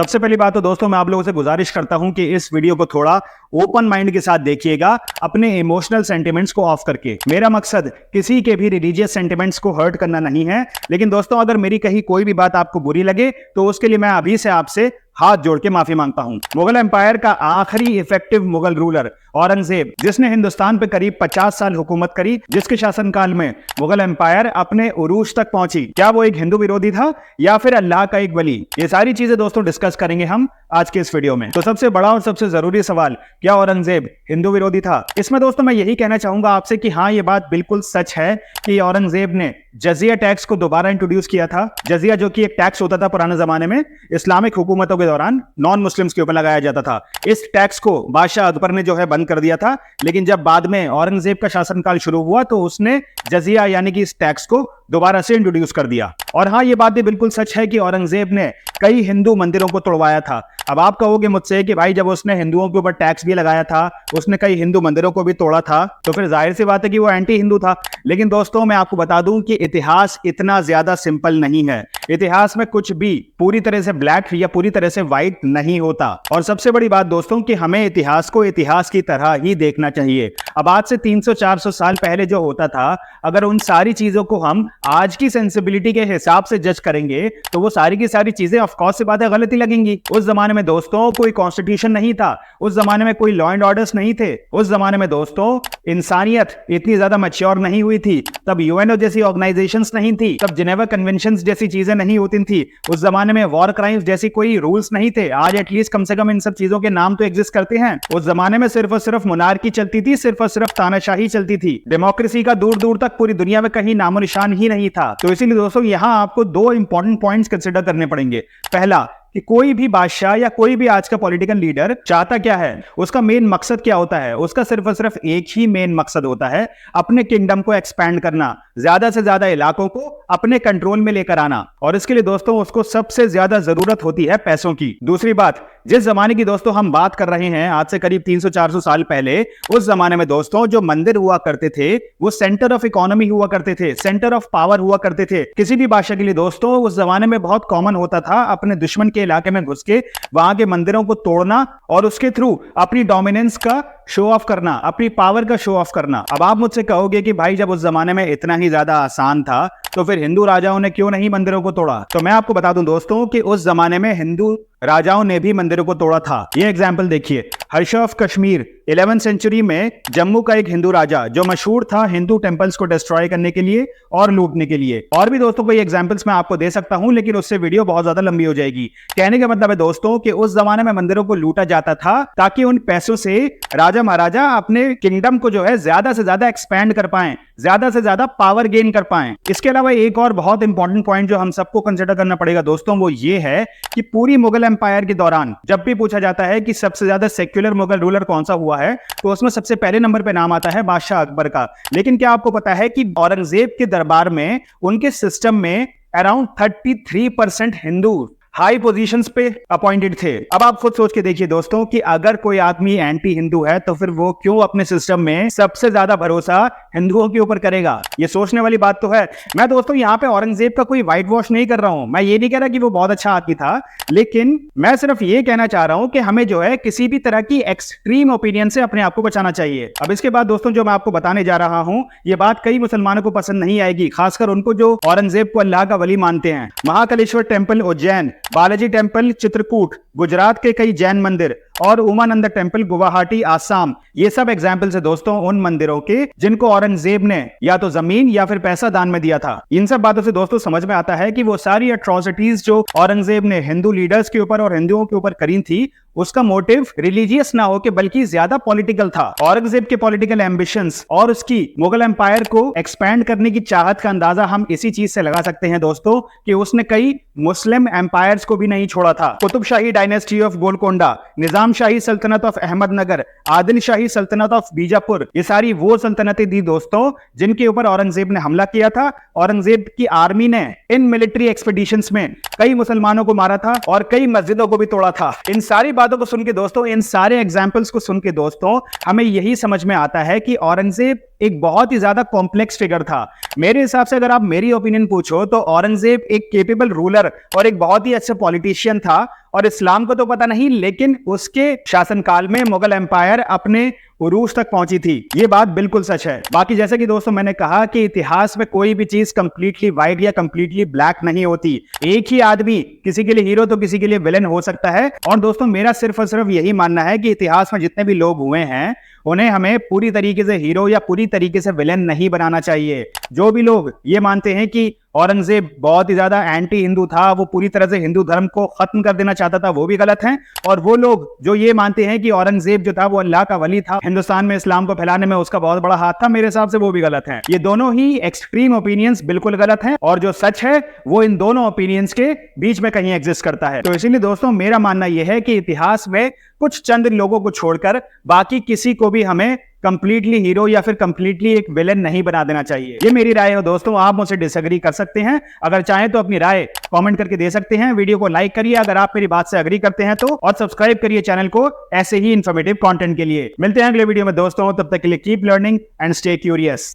सबसे पहली बात तो दोस्तों मैं आप लोगों से गुजारिश करता हूं कि इस वीडियो को थोड़ा ओपन माइंड के साथ देखिएगा, अपने इमोशनल सेंटिमेंट्स को ऑफ करके। मेरा मकसद किसी के भी रिलीजियस सेंटिमेंट्स को हर्ट करना नहीं है, लेकिन दोस्तों अगर मेरी कहीं कोई भी बात आपको बुरी लगे तो उसके लिए मैं अभी से आपसे हाथ जोड़ के माफी मांगता हूं। मुगल एम्पायर का आखिरी इफेक्टिव मुगल रूलर औरंगजेब, जिसने हिंदुस्तान पे करीब 50 साल हुकूमत करी, जिसके शासनकाल में मुगल एम्पायर अपने उरूज तक पहुंची, क्या वो एक हिंदू विरोधी था या फिर अल्लाह का एक वली? ये सारी चीजें दोस्तों डिस्कस करेंगे हम आज के इस वीडियो में। तो सबसे बड़ा और सबसे जरूरी सवाल, क्या औरंगजेब हिंदू विरोधी था? इसमें दोस्तों मैं यही कहना चाहूंगा आपसे कि हाँ, ये बात बिल्कुल सच है कि औरंगजेब ने जजिया टैक्स को दोबारा इंट्रोड्यूस किया था। जजिया जो कि एक टैक्स होता था पुराने जमाने में इस्लामिक हुकूमतों के दौरान नॉन मुस्लिम्स के ऊपर लगाया जाता था। इस टैक्स को बादशाह अकबर ने जो है बंद कर दिया था, लेकिन जब बाद में औरंगजेब का शासनकाल शुरू हुआ तो उसने जजिया यानी कि इस टैक्स को दोबारा से इंट्रोड्यूस कर दिया। और हाँ, ये बात भी बिल्कुल सच है कि औरंगजेब ने कई हिंदू मंदिरों को तोड़वाया था। अब आप कहोगे मुझसे कि भाई जब उसने हिंदुओं के ऊपर टैक्स भी लगाया था, उसने कई हिंदू मंदिरों को भी तोड़ा था, तो फिर जाहिर सी बात है कि वो एंटी हिंदू था। लेकिन दोस्तों मैं आपको बता दूं कि इतिहास इतना ज्यादा सिंपल नहीं है। इतिहास में कुछ भी पूरी तरह से ब्लैक या पूरी तरह से व्हाइट नहीं होता। और सबसे बड़ी बात दोस्तों कि हमें इतिहास को इतिहास की तरह ही देखना चाहिए। अब आज से 300-400 साल पहले जो होता था, अगर उन सारी चीजों को हम आज की सेंसिबिलिटी के हिसाब से जज करेंगे तो वो सारी की सारी चीजें ऑफ कोर्स से बातें गलत ही लगेंगी। उस जमाने में दोस्तों कोई कॉन्स्टिट्यूशन नहीं था, उस जमाने में कोई लॉ एंड ऑर्डर्स नहीं थे, उस जमाने में दोस्तों इंसानियत इतनी ज्यादा मैच्योर नहीं हुई थी, तब यूएनओ जैसी ऑर्गेनाइजेशंस नहीं थी, तब जिनेवा कन्वेंशंस जैसी चीजें नहीं होती थी, उस जमाने में वॉर क्राइम्स जैसी कोई रूल्स नहीं थे। आज एटलीस्ट कम से कम इन सब चीजों के नाम तो एग्जिस्ट करते हैं। उस जमाने में सिर्फ और सिर्फ मोनार्की चलती थी, सिर्फ और सिर्फ तानाशाही चलती थी। डेमोक्रेसी का दूर दूर तक पूरी दुनिया में कहीं नामो निशान ही नहीं था। तो इसीलिए दोस्तों यहां आपको दो इंपॉर्टेंट पॉइंट्स कंसिडर करने पड़ेंगे। पहला कि कोई भी बादशाह या कोई भी आज का पॉलिटिकल लीडर चाहता क्या है, उसका मेन मकसद क्या होता है? उसका सिर्फ और सिर्फ एक ही मेन मकसद होता है, अपने किंगडम को एक्सपैंड करना, ज्यादा से ज्यादा इलाकों को अपने कंट्रोल में लेकर आना। और इसके लिए दोस्तों उसको सबसे ज्यादा जरूरत होती है पैसों की। दूसरी बात, जिस जमाने की दोस्तों हम बात कर रहे हैं, आज से करीब 300-400 साल पहले, उस जमाने में दोस्तों जो मंदिर हुआ करते थे वो सेंटर ऑफ इकोनॉमी हुआ करते थे, सेंटर ऑफ पावर हुआ करते थे। किसी भी बादशाह के लिए दोस्तों उस जमाने में बहुत कॉमन होता था अपने दुश्मन के इलाके में घुस के वहां के मंदिरों को तोड़ना और उसके थ्रू अपनी डोमिनेंस का शो ऑफ करना, अपनी पावर का शो ऑफ करना। अब आप मुझसे कहोगे कि भाई जब उस जमाने में इतना ही ज्यादा आसान था तो फिर हिंदू राजाओं ने क्यों नहीं मंदिरों को तोड़ा? तो मैं आपको बता दूं दोस्तों कि उस जमाने में हिंदू राजाओं ने भी मंदिरों को तोड़ा था। ये एग्जाम्पल देखिए, हर्ष ऑफ कश्मीर 11वीं सेंचुरी में जम्मू का एक हिंदू राजा जो मशहूर था हिंदू टेंपल्स को डिस्ट्रॉय करने के लिए और लूटने के लिए। और भी दोस्तों कोई एग्जांपल्स मैं आपको दे सकता हूं, लेकिन उससे वीडियो बहुत ज्यादा लंबी हो जाएगी। कहने का मतलब है दोस्तों कि उस जमाने में मंदिरों को लूटा जाता था ताकि उन पैसों से राजा महाराजा अपने किंगडम को जो है ज्यादा से ज्यादा एक्सपैंड कर पाए, ज्यादा से ज्यादा पावर गेन कर पाए। इसके अलावा एक और बहुत इंपॉर्टेंट पॉइंट जो हम सबको कंसिडर करना पड़ेगा दोस्तों, वो ये है कि पूरी मुगल एम्पायर के दौरान जब भी पूछा जाता है कि सबसे ज्यादा सेक्युलर मुगल रूलर कौन सा हुआ है, तो उसमें सबसे पहले नंबर पे नाम आता है बादशाह अकबर का। लेकिन क्या आपको पता है कि औरंगजेब के दरबार में, उनके सिस्टम में अराउंड 33% हिंदू हाई पोजीशंस पे अपॉइंटेड थे। अब आप खुद सोच के देखिए दोस्तों कि अगर कोई आदमी एंटी हिंदू है तो फिर वो क्यों अपने सिस्टम में सबसे ज्यादा भरोसा हिंदुओं के ऊपर करेगा? ये सोचने वाली बात तो है। मैं दोस्तों यहाँ पे औरंगजेब का कोई व्हाइट वॉश नहीं कर रहा हूं, मैं ये नहीं कह रहा कि वो बहुत अच्छा आदमी था, लेकिन मैं सिर्फ ये कहना चाह रहा हूं कि हमें जो है किसी भी तरह की एक्सट्रीम ओपिनियन से अपने आप को बचाना चाहिए। अब इसके बाद दोस्तों जो मैं आपको बताने जा रहा हूं, ये बात कई मुसलमानों को पसंद नहीं आएगी, खासकर उनको जो औरंगजेब को अल्लाह का वली मानते हैं। महाकालेश्वर टेम्पल उज्जैन, बालाजी टेम्पल चित्रकूट, गुजरात के कई जैन मंदिर और उमानंद टेम्पल गुवाहाटी आसाम, ये सब एग्जाम्पल्स है दोस्तों उन मंदिरों के जिनको औरंगजेब ने या तो जमीन या फिर पैसा दान में दिया था। इन सब बातों से दोस्तों समझ में आता है कि वो सारी अट्रॉसिटीज जो औरंगजेब ने हिंदू लीडर्स के ऊपर और हिंदुओं के ऊपर करी थी, उसका मोटिव रिलीजियस ना हो के बल्कि ज्यादा पॉलिटिकल था। औरंगजेब के पॉलिटिकल एम्बिशंस और उसकी मुगल एम्पायर को एक्सपैंड करने की चाहत का अंदाजा हम इसी चीज से लगा सकते हैं दोस्तों कि उसने कई मुस्लिम एम्पायर्स को भी नहीं छोड़ा था। कुतुब शाही डायनेस्टी ऑफ गोलकोंडा, निजाम शाही सल्तनत ऑफ अहमदनगर, आदिल शाही सल्तनत ऑफ बीजापुर, ये सारी वो सल्तनतें थी दोस्तों जिनके ऊपर औरंगजेब ने हमला किया था। औरंगजेब की आर्मी ने इन मिलिट्री एक्सपीडिशंस में कई मुसलमानों को मारा था और कई मस्जिदों को भी तोड़ा था। इन सारी बातों को सुन के दोस्तों, इन सारे एग्जाम्पल्स को सुन के दोस्तों, हमें यही समझ में आता है कि औरंगजेब एक बहुत ही ज्यादा कॉम्प्लेक्स फिगर था। मेरे हिसाब से अगर आप मेरी ओपिनियन पूछो तो औरंगजेब एक केपेबल रूलर और एक बहुत ही अच्छा पॉलिटिशियन था, और इस्लाम को तो पता नहीं, लेकिन उसके शासनकाल में मुगल एम्पायर अपने उरूज तक पहुंची थी। ये बात बिल्कुल सच है। बाकी जैसे कि दोस्तों मैंने कहा कि इतिहास में कोई भी चीज कंप्लीटली व्हाइट या कंप्लीटली ब्लैक नहीं होती। एक ही आदमी किसी के लिए हीरो तो किसी के लिए विलेन हो सकता है। और दोस्तों मेरा सिर्फ और सिर्फ यही मानना है कि इतिहास में जितने भी लोग हुए हैं उन्हें हमें पूरी तरीके से हीरो या पूरी तरीके से विलेन नहीं बनाना चाहिए। जो भी लोग ये मानते हैं कि औरंगजेब बहुत ही ज्यादा एंटी हिंदू था, वो पूरी तरह से हिंदू धर्म को खत्म कर देना चाहता था, वो भी गलत हैं। और वो लोग जो ये मानते हैं कि औरंगजेब जो था वो अल्लाह का वली था, हिंदुस्तान में इस्लाम को फैलाने में उसका बहुत बड़ा हाथ था, मेरे हिसाब से वो भी गलत हैं। ये दोनों ही एक्सट्रीम ओपिनियंस बिल्कुल गलत हैं, और जो सच है वो इन दोनों ओपिनियंस के बीच में कहीं एग्जिस्ट करता है। तो इसीलिए दोस्तों मेरा मानना यह है कि इतिहास में कुछ चंद लोगों को छोड़कर बाकी किसी को भी हमें कंप्लीटली हीरो या फिर कंप्लीटली एक विलेन नहीं बना देना चाहिए। ये मेरी राय है दोस्तों, आप मुझसे डिसएग्री कर सकते हैं। अगर चाहें तो अपनी राय कमेंट करके दे सकते हैं। वीडियो को लाइक करिए अगर आप मेरी बात से एग्री करते हैं तो, और सब्सक्राइब करिए चैनल को ऐसे ही इंफॉर्मेटिव कंटेंट के लिए। मिलते हैं अगले वीडियो में दोस्तों, तब तक के लिए keep learning and stay curious.